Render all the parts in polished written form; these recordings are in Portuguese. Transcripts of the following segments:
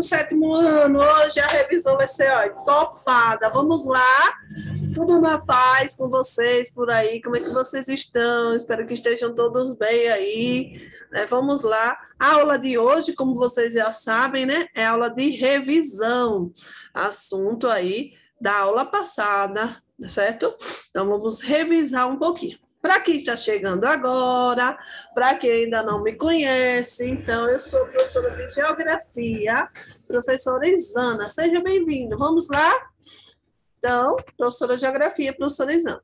7º ano. Hoje a revisão vai ser, ó, topada. Vamos lá. Tudo na paz com vocês por aí. Como é que vocês estão? Espero que estejam todos bem aí. Vamos lá. A aula de hoje, como vocês já sabem, né? É aula de revisão. Assunto aí da aula passada, certo? Então, vamos revisar um pouquinho. Para quem está chegando agora, para quem ainda não me conhece, então, eu sou professora de Geografia, professora Isana. Seja bem-vindo. Vamos lá? Então, professora de Geografia, professora Isana.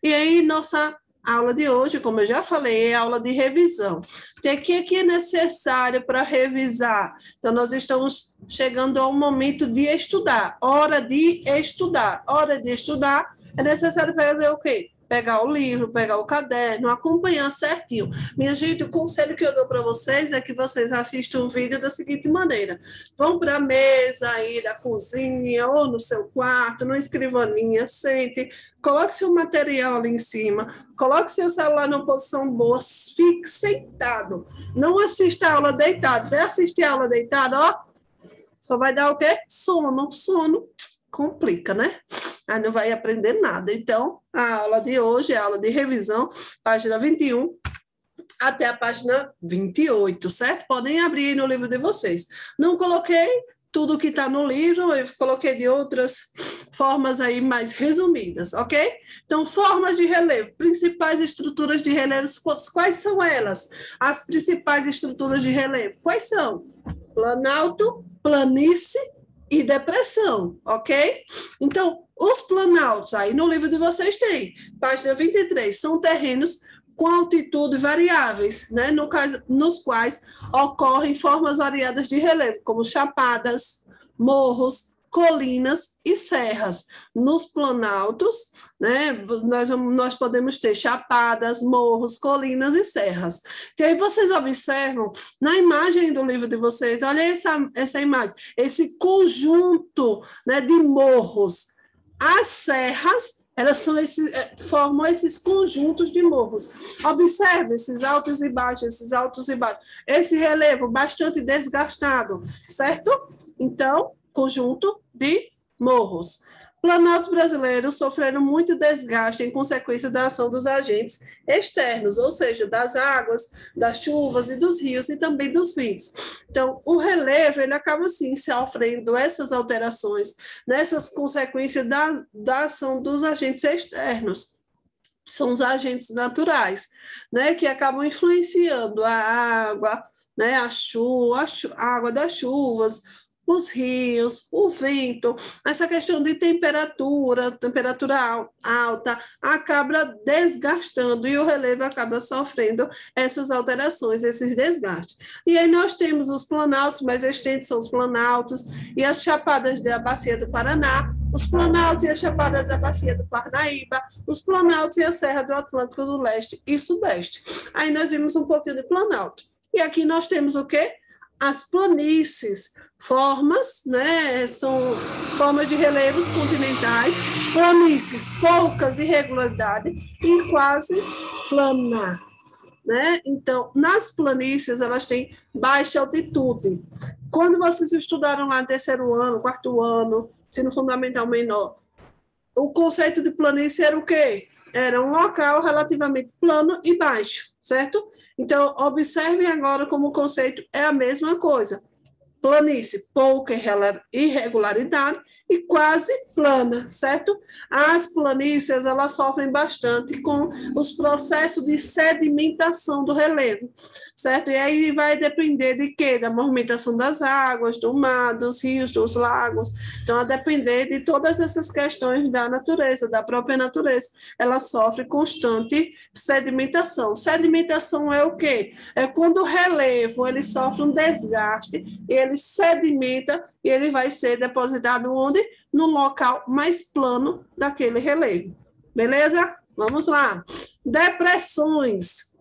E aí, nossa aula de hoje, como eu já falei, é aula de revisão. O que é necessário para revisar? Então, nós estamos chegando ao momento de estudar. Hora de estudar. Hora de estudar, é necessário fazer o quê? Pegar o livro, pegar o caderno, acompanhar certinho. Minha gente, o conselho que eu dou para vocês é que vocês assistam o vídeo da seguinte maneira. Vão para a mesa aí da cozinha ou no seu quarto, numa escrivaninha, sente, coloque seu material ali em cima, coloque seu celular numa posição boa, fique sentado. Não assista a aula deitado. Até assistir a aula deitado, ó, só vai dar o quê? Sono. Sono complica, né? Aí não vai aprender nada. Então, a aula de hoje é a aula de revisão, página 21 até a página 28, certo? Podem abrir no livro de vocês. Não coloquei tudo que está no livro, eu coloquei de outras formas aí mais resumidas, ok? Então, formas de relevo, principais estruturas de relevo, quais são elas? As principais estruturas de relevo, quais são? Planalto, planície e depressão, ok? Então, os planaltos, aí no livro de vocês tem, página 23, são terrenos com altitude variáveis, né, nos quais ocorrem formas variadas de relevo, como chapadas, morros, colinas e serras. Nos planaltos, né, nós podemos ter chapadas, morros, colinas e serras. E aí vocês observam, na imagem do livro de vocês, olha essa imagem, esse conjunto, né, de morros. As serras, elas formam esses conjuntos de morros. Observe esses altos e baixos, esses altos e baixos. Esse relevo bastante desgastado, certo? Então, conjunto de morros. Planaltos brasileiros sofreram muito desgaste em consequência da ação dos agentes externos, ou seja, das águas, das chuvas e dos rios e também dos ventos. Então, o relevo, ele acaba, assim, sofrendo essas alterações, nessas consequências da ação dos agentes externos. São os agentes naturais, né, que acabam influenciando a água, né, a água das chuvas, os rios, o vento, essa questão de temperatura alta, acaba desgastando e o relevo acaba sofrendo essas alterações, esses desgastes. E aí nós temos os planaltos, mais extensos são os planaltos e as chapadas da Bacia do Paraná, os planaltos e as chapadas da Bacia do Parnaíba, os planaltos e a Serra do Atlântico do Leste e Sudeste. Aí nós vimos um pouquinho de planalto. E aqui nós temos o quê? As planícies, formas, né, são formas de relevos continentais, planícies, poucas irregularidades e quase plana, né? Então, nas planícies, elas têm baixa altitude. Quando vocês estudaram lá no 3º ano, 4º ano, ensino fundamental menor, o conceito de planície era o quê? Era um local relativamente plano e baixo, certo? Então, observem agora como o conceito é a mesma coisa. Planície, pouca irregularidade e quase plana, certo? As planícies, elas sofrem bastante com os processos de sedimentação do relevo, certo? E aí vai depender de quê? Da movimentação das águas, do mar, dos rios, dos lagos. Então, a depender de todas essas questões da natureza, da própria natureza, ela sofre constante sedimentação. Sedimentação é o quê? É quando o relevo, ele sofre um desgaste, ele sedimenta e ele vai ser depositado onde? No local mais plano daquele relevo. Beleza? Vamos lá. Depressões.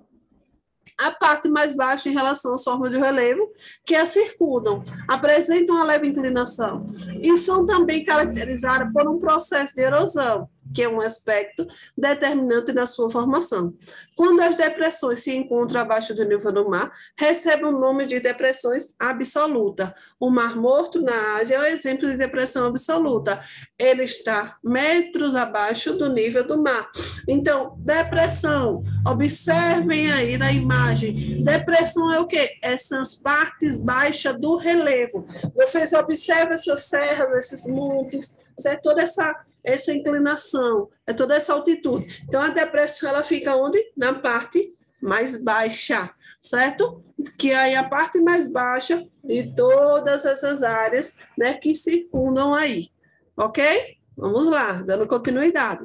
A parte mais baixa em relação às formas de relevo, que a circundam, apresentam uma leve inclinação e são também caracterizadas por um processo de erosão. que é um aspecto determinante na sua formação. Quando as depressões se encontram abaixo do nível do mar, recebem o nome de depressões absolutas. O Mar Morto, na Ásia, é um exemplo de depressão absoluta. Ele está metros abaixo do nível do mar. Então, depressão, observem aí na imagem. Depressão é o quê? Essas partes baixas do relevo. Vocês observam essas serras, esses montes, certo? Toda essa inclinação, é toda essa altitude. Então, a depressão, ela fica onde? Na parte mais baixa, certo? Que aí a parte mais baixa de todas essas áreas, né, que circundam aí, ok? Vamos lá, dando continuidade.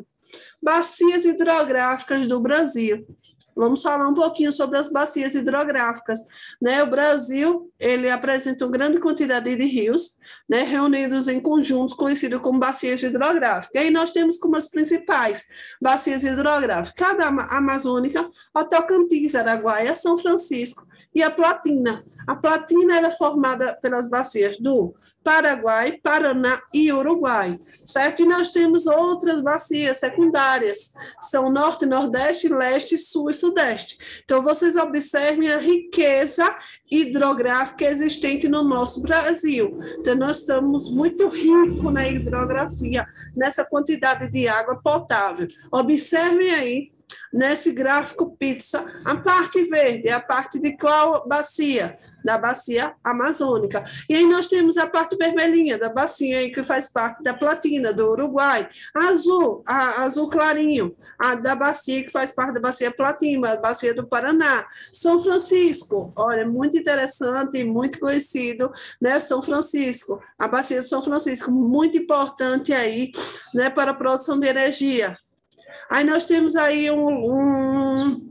Bacias hidrográficas do Brasil. Vamos falar um pouquinho sobre as bacias hidrográficas, né? O Brasil, ele apresenta uma grande quantidade de rios, né, reunidos em conjuntos conhecidos como bacias hidrográficas. E aí nós temos como as principais bacias hidrográficas, a Amazônica, a Tocantins, Araguaia, São Francisco e a Platina. A Platina era formada pelas bacias do Paraguai, Paraná e Uruguai, certo? E nós temos outras bacias secundárias, são Norte, Nordeste, Leste, Sul e Sudeste. Então, vocês observem a riqueza hidrográfica existente no nosso Brasil. Então, nós estamos muito ricos na hidrografia, nessa quantidade de água potável. Observem aí, nesse gráfico pizza, a parte verde é a parte de qual bacia? Da bacia amazônica. E aí nós temos a parte vermelhinha da bacia aí, que faz parte da Platina, do Uruguai. Azul clarinho, da bacia que faz parte da bacia Platina, a bacia do Paraná. São Francisco, olha, muito interessante, muito conhecido, né? São Francisco, a bacia de São Francisco, muito importante aí, né, para a produção de energia. Aí nós temos aí um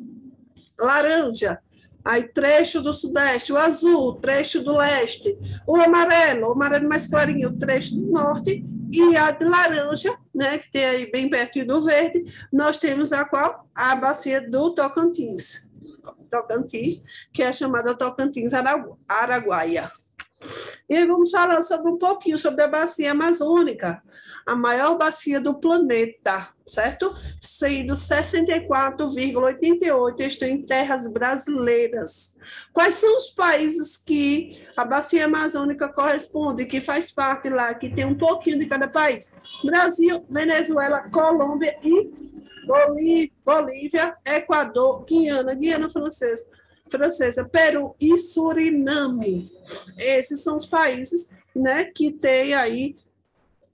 laranja, aí trecho do Sudeste, o azul, trecho do Leste, o amarelo mais clarinho, o trecho do Norte, e a de laranja, né, que tem aí bem perto do verde, nós temos a qual? A bacia do Tocantins, que é chamada Tocantins Araguaia. E aí vamos falar um pouquinho sobre a bacia amazônica, a maior bacia do planeta, certo? Sendo 64,88 estão em terras brasileiras. Quais são os países que a bacia amazônica corresponde, que faz parte lá, que tem um pouquinho de cada país? Brasil, Venezuela, Colômbia e Bolívia, Equador, Guiana Francesa, Peru e Suriname. Esses são os países, né, que têm aí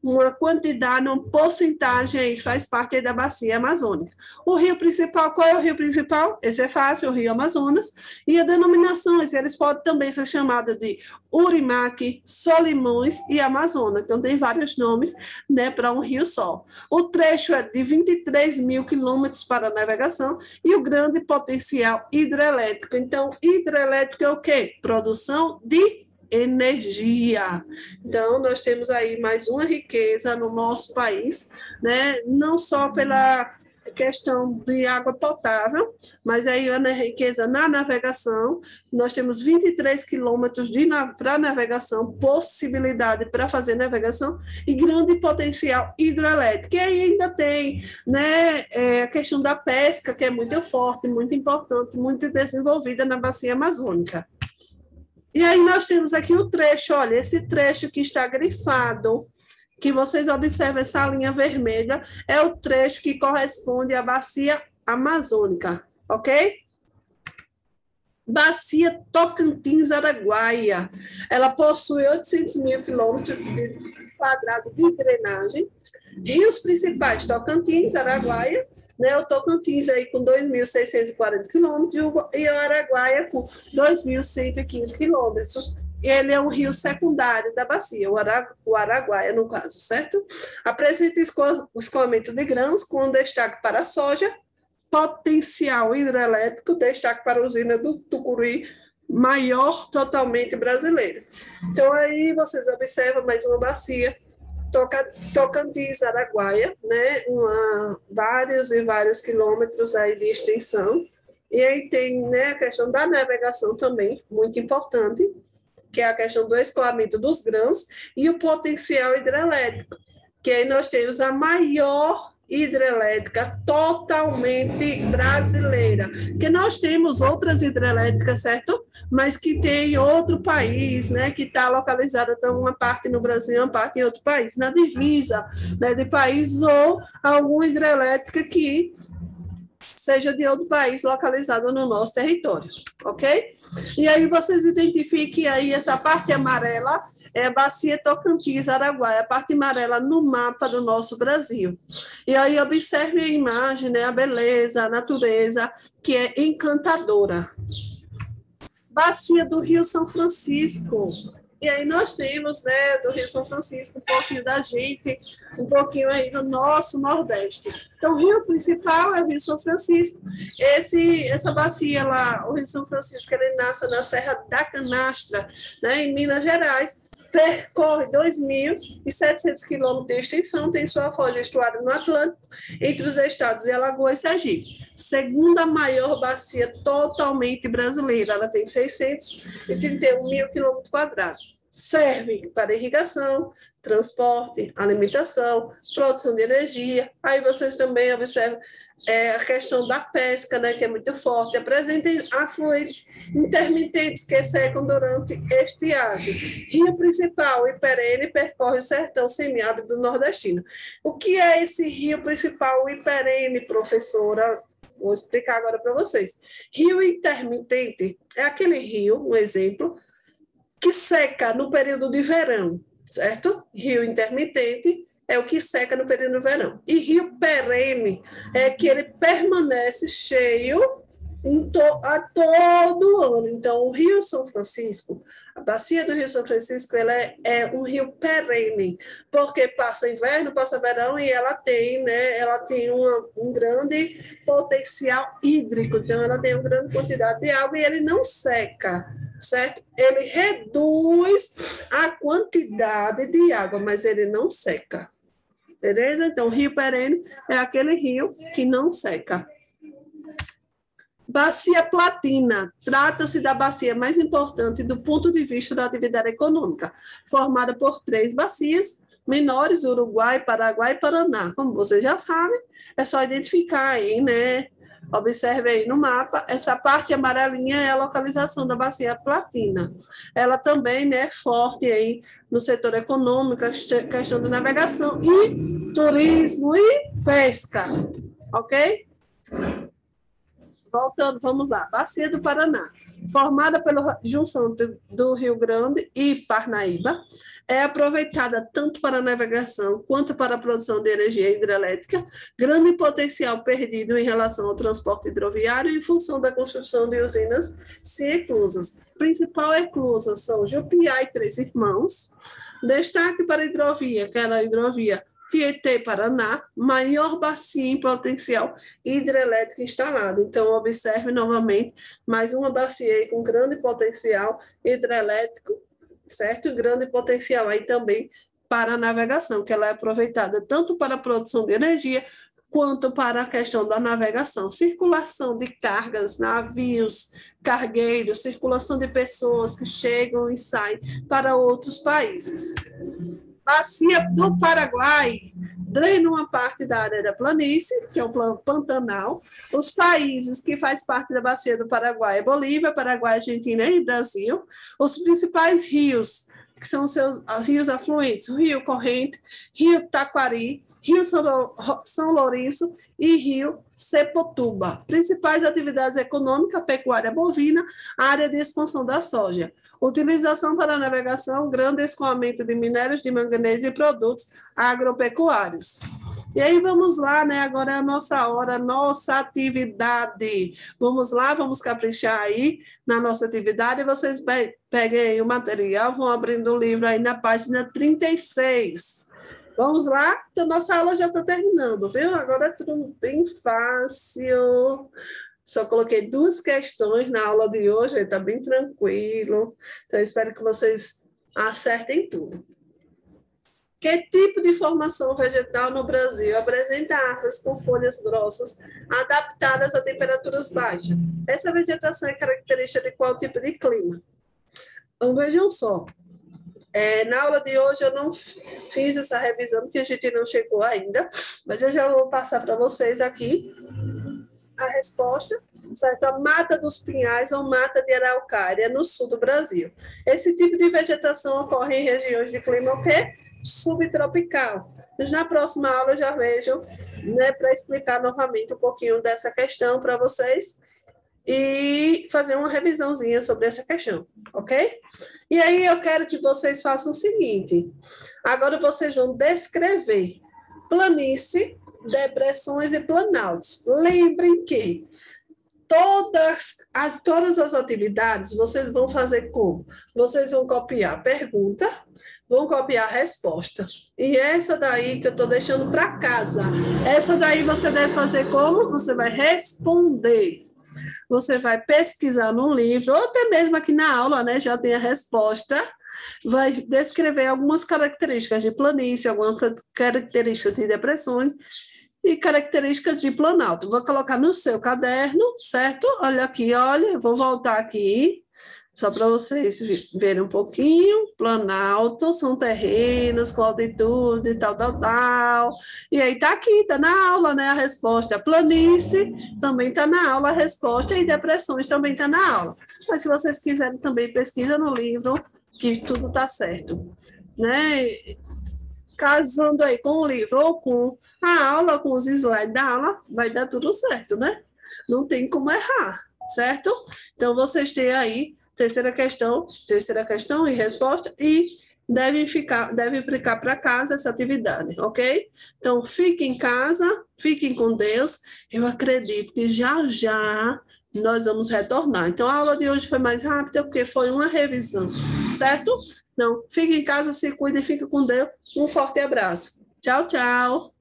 uma quantidade, uma porcentagem aí que faz parte aí da bacia amazônica. O rio principal, qual é o rio principal? Esse é fácil, o Rio Amazonas. E as denominações, eles podem também ser chamados de Urimac, Solimões e Amazonas. Então, tem vários nomes, né, para um rio só. O trecho é de 23 mil quilômetros para navegação e o grande potencial hidrelétrico. Então, hidrelétrico é o quê? Produção de energia. Então, nós temos aí mais uma riqueza no nosso país, né? Não só pela questão de água potável, mas aí a riqueza na navegação. Nós temos 23 quilômetros para navegação, possibilidade para fazer navegação e grande potencial hidroelétrico. E aí ainda tem, né, a questão da pesca, que é muito forte, muito importante, muito desenvolvida na bacia amazônica. E aí nós temos aqui o trecho, olha, esse trecho que está grifado, que vocês observam essa linha vermelha, é o trecho que corresponde à bacia amazônica, ok? Bacia Tocantins-Araguaia, ela possui 800 mil quilômetros quadrados de drenagem, rios principais Tocantins, Araguaia, né, o Tocantins aí com 2.640 quilômetros e o Araguaia com 2.115 quilômetros. Ele é um rio secundário da bacia, o Araguaia, no caso, certo? Apresenta escoamento de grãos com destaque para a soja, potencial hidrelétrico, destaque para a usina do Tucuruí, maior totalmente brasileira. Então, aí vocês observam mais uma bacia, Tocantins, Araguaia, né? Vários e vários quilômetros aí de extensão. E aí tem, né, a questão da navegação também, muito importante, que é a questão do escoamento dos grãos e o potencial hidrelétrico, que aí nós temos a maior hidrelétrica totalmente brasileira, que nós temos outras hidrelétricas, certo? Mas que tem em outro país, né? Que está localizada então, uma parte no Brasil, uma parte em outro país, na divisa, né, de países ou alguma hidrelétrica que seja de outro país localizado no nosso território, ok? E aí vocês identifiquem aí essa parte amarela, é a Bacia Tocantins-Araguaia, a parte amarela no mapa do nosso Brasil. E aí observe a imagem, né, a beleza, a natureza, que é encantadora. Bacia do Rio São Francisco. E aí nós temos, né, do Rio São Francisco, um pouquinho da gente, um pouquinho aí do nosso Nordeste. Então, o rio principal é o Rio São Francisco. Essa bacia lá, o Rio São Francisco, ele nasce na Serra da Canastra, né, em Minas Gerais, percorre 2.700 quilômetros de extensão, tem sua foz de estuário no Atlântico, entre os estados de Alagoas e Sergipe. Segunda maior bacia totalmente brasileira, ela tem 631 mil quilômetros quadrados. Serve para irrigação, transporte, alimentação, produção de energia. Aí vocês também observam a questão da pesca, né, que é muito forte. Apresentem afluentes intermitentes que secam durante estiagem. Rio principal e perene percorre o sertão semiárido nordestino. O que é esse rio principal e perene, professora? Vou explicar agora para vocês. Rio intermitente é aquele rio, um exemplo, que seca no período de verão, certo? Rio intermitente é o que seca no período do verão. E rio perene é que ele permanece cheio a todo ano. Então, o Rio São Francisco, a bacia do Rio São Francisco, ela é um rio perene, porque passa inverno, passa verão e ela tem, né, um grande potencial hídrico, então ela tem uma grande quantidade de água e ele não seca, certo? Ele reduz a quantidade de água, mas ele não seca. Beleza? Então, o rio perene é aquele rio que não seca. Bacia Platina. Trata-se da bacia mais importante do ponto de vista da atividade econômica, formada por 3 bacias menores, Uruguai, Paraguai e Paraná. Como vocês já sabem, é só identificar aí, né? Observe aí no mapa, essa parte amarelinha é a localização da Bacia Platina. Ela também, né, é forte aí no setor econômico, questão de navegação e turismo e pesca, ok? Voltando, vamos lá. Bacia do Paraná, formada pela junção do Rio Grande e Parnaíba, é aproveitada tanto para navegação quanto para a produção de energia hidrelétrica, grande potencial perdido em relação ao transporte hidroviário em função da construção de usinas eclusas. Principal eclusa são Jupiá e Três Irmãos. Destaque para a hidrovia, que era a hidrovia Tietê-Paraná, maior bacia em potencial hidrelétrico instalado. Então, observe novamente mais uma bacia com grande potencial hidrelétrico, certo? Grande potencial aí também para a navegação, que ela é aproveitada tanto para a produção de energia quanto para a questão da navegação, circulação de cargas, navios, cargueiros, circulação de pessoas que chegam e saem para outros países. Bacia do Paraguai drena uma parte da área da planície, que é o Pantanal. Os países que fazem parte da Bacia do Paraguai é Bolívia, Paraguai, Argentina e Brasil. Os principais rios, que são os seus rios afluentes, Rio Corrente, Rio Taquari, Rio São Lourenço e Rio Sepotuba. Principais atividades econômicas, pecuária bovina, área de expansão da soja. Utilização para navegação, grande escoamento de minérios de manganês e produtos agropecuários. E aí vamos lá, né? Agora é a nossa hora, nossa atividade. Vamos lá, vamos caprichar aí na nossa atividade. Vocês peguem aí o material, vão abrindo o livro aí na página 36. Vamos lá? Então, nossa aula já está terminando, viu? Agora é tudo bem fácil. Só coloquei 2 questões na aula de hoje, está bem tranquilo. Então, espero que vocês acertem tudo. Que tipo de formação vegetal no Brasil apresenta árvores com folhas grossas adaptadas a temperaturas baixas? Essa vegetação é característica de qual tipo de clima? Então, vejam só. Na aula de hoje eu não fiz essa revisão, porque a gente não chegou ainda, mas eu já vou passar para vocês aqui a resposta, certo? A mata dos pinhais ou mata de araucária no sul do Brasil. Esse tipo de vegetação ocorre em regiões de clima o quê? Subtropical. Mas na próxima aula eu já vejo, né, para explicar novamente um pouquinho dessa questão para vocês e fazer uma revisãozinha sobre essa questão, ok? E aí eu quero que vocês façam o seguinte, agora vocês vão descrever planície, depressões e planaltos. Lembrem que todas as atividades vocês vão fazer como? Vocês vão copiar a pergunta, vão copiar a resposta. E essa daí que eu estou deixando para casa, essa daí você deve fazer como? Você vai responder. Você vai pesquisar num livro, ou até mesmo aqui na aula, né, já tem a resposta, vai descrever algumas características de planície, algumas características de depressões e características de planalto. Vou colocar no seu caderno, certo? Olha aqui, olha, vou voltar aqui, só para vocês verem um pouquinho. Planalto são terrenos com altitude, tal. E aí tá aqui, tá na aula, né, a resposta. Planície também tá na aula a resposta e depressões também tá na aula. Mas se vocês quiserem também pesquisa no livro, que tudo tá certo, né? Casando aí com o livro ou com a aula, com os slides da aula, vai dar tudo certo, né? Não tem como errar, certo? Então, vocês têm aí terceira questão e resposta, e devem aplicar para casa essa atividade, ok? Então, fiquem em casa, fiquem com Deus. Eu acredito que já nós vamos retornar. Então, a aula de hoje foi mais rápida, porque foi uma revisão, certo? Então, fiquem em casa, se cuidem, fiquem com Deus. Um forte abraço. Tchau, tchau.